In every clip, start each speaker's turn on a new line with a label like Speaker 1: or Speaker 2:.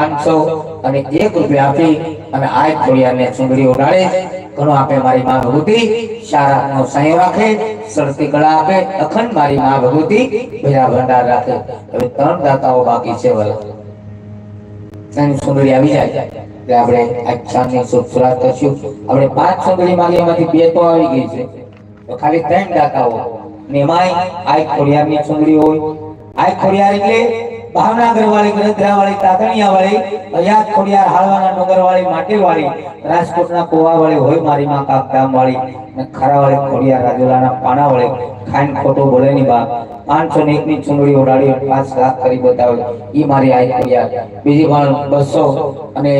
Speaker 1: 500 અને 1 રૂપિયા આપી અને આ ખોડિયાને ચુંદડી ઓઢાડે ઘણો આપે મારી માં ભગવતી શારાનો સાયો રાખે સરતી કળા આપે અખંડ મારી માં ભગવતી ભેરા ભંડાર રાખે હવે 3 દાતાઓ બાકી છે વલા તન ચુંદડી આવી જાય એટલે આપણે આ ચાંદની શુભ કરશું આપણે 5 ચુંદડી માંગી એમાંથી 2 તો આવી ગઈ છે તો ખાલી 3 દાતાઓ નેમાય આ ખોડિયાની ચુંદડી હોય આ ખોડિયાર એટલે ભાવનગર વાળી ગરધરા વાળી તાતણિયા વાળી અયાદ ખોડિયાર હાલવાના ડુંગર વાળી માટી વાળી રાજકોટના કોવા વાળી હોય મારી માં કાકધામ વાળી અને ખરા વાળી ખોડિયાર રાજુલાના પાણા વાળી ખાઈન ખોટો બોલે ની બા 501 ની ચુંદડી ઓડાડી 5 લાખ કરી બતાવે ઈ મારી આ ખોડિયાર બીજી પણ 200 અને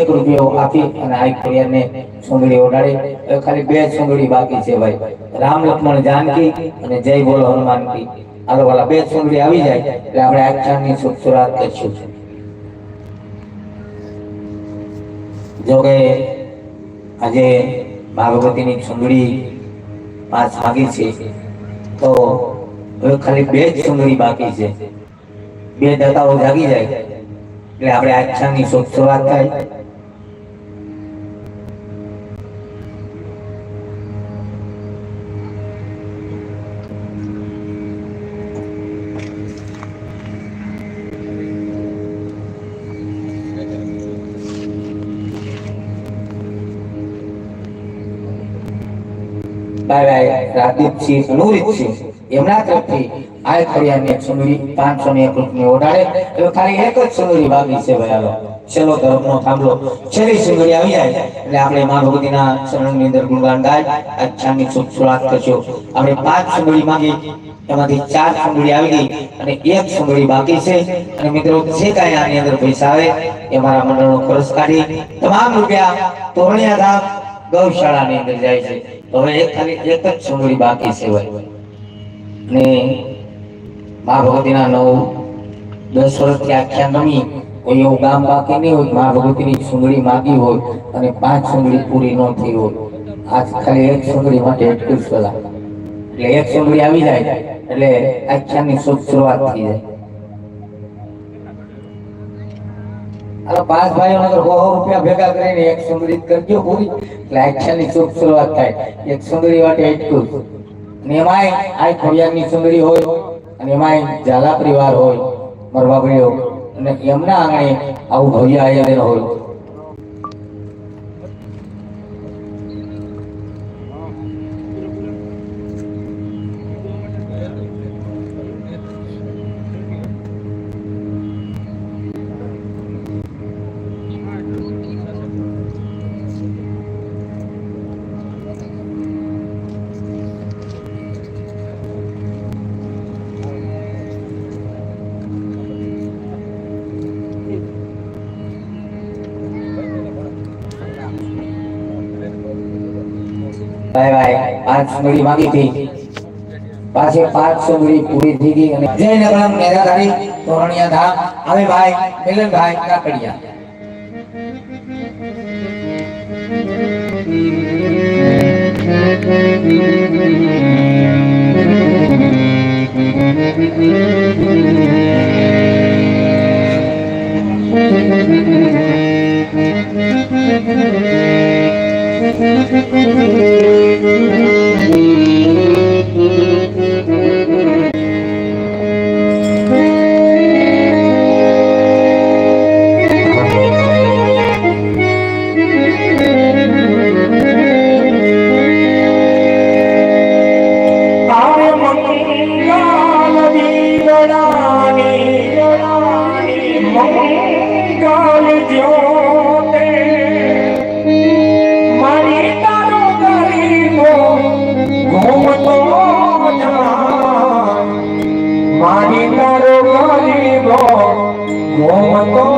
Speaker 1: 1 રૂપિયો આપી અને આ ખોડિયારને ચુંદડી ઓડાડી હવે ખાલી 2 ચુંદડી બાકી છે ભાઈ રામ લક્ષ્મણ જાનકી અને જય બોલો હનુમાન કી આલો વાલા 2 ચુંદડી આવી જાય એટલે આપણે આ ચાંદની શુભ કરશું જો કે આજે ભગવતીની ચુંદડી 5 માગી છે તો હવે ખાલી 2 ચુંદડી બાકી છે 2 દાતાઓ જાગી જાય એટલે આપણે આ ચાંદની શુભ થાય રાજદીપસિંહ નૂરીતસિંહ એમના તરફથી આ ખોડિયારની ચુંદડી 501 રૂપિયાની ઓઢાડે એટલે ખાલી 1 જ ચુંદડી બાકી છે ભાઈ હાલો છેલ્લો ધર્મનો થાંભલો છેલ્લી ચુંદડી આવી જાય એટલે આપણે માં ભગવતીના ચરણની અંદર ગુણગાન ગાય આ ચાંદની શુભ કરશું આપણે 5 ચુંદડી માંગી એમાંથી 4 ચુંદડી આવી ગઈ અને 1 ચુંદડી બાકી છે અને મિત્રો જે કાંઈ આની અંદર પૈસા આવે એ મારા મંડળનો ખર્ચ કાઢી તમામ રૂપિયા તોરણિયા ધામ ગૌશાળાની અંદર જાય છે તો હવે ખાલી 1 જ ચુંદડી બાકી છે ભાઈ અને માં ભગવતીના 9-10 વર્ષથી આખ્યાન રમી કોઈ એવું ગામ બાકી નહીં હોય માં ભગવતીની ચુંદડી માગી હોય અને 5 ચુંદડી પૂરી ન થઈ હોય આજ ખાલી 1 ચુંદડી માટે એટલું જ પેલા એટલે 1 ચુંદડી આવી જાય એટલે આખ્યાનની શુભ શરૂઆત થઈ જાય હાલો 5 ભાઈઓને 100 રૂપિયા ભેગા કરીને 1 ચુંદડી કરજો પૂરી એટલે આખ્યાનની શુભ શરૂઆત થાય 1 ચુંદડી માટે એટલું અને એમાંય આ ખોડિયારની ચુંદડી હોય અને એમાંય ઝાલા પરિવાર હોય મરવા ગયો અને એમના આંગણે આવું ભવ્ય આયોજન હોય ભાઈ ભાઈ 5 ચુંદડી માંગી હતી પાછી 5 ચુંદડી પૂરી થઈ ગઈ અને જય નગરમ મેરાધારી તોરણિયા ધામ આવે ભાઈ મિલનભાઈ કાકડિયા
Speaker 2: મારી તારો ગરીબો ગોમતો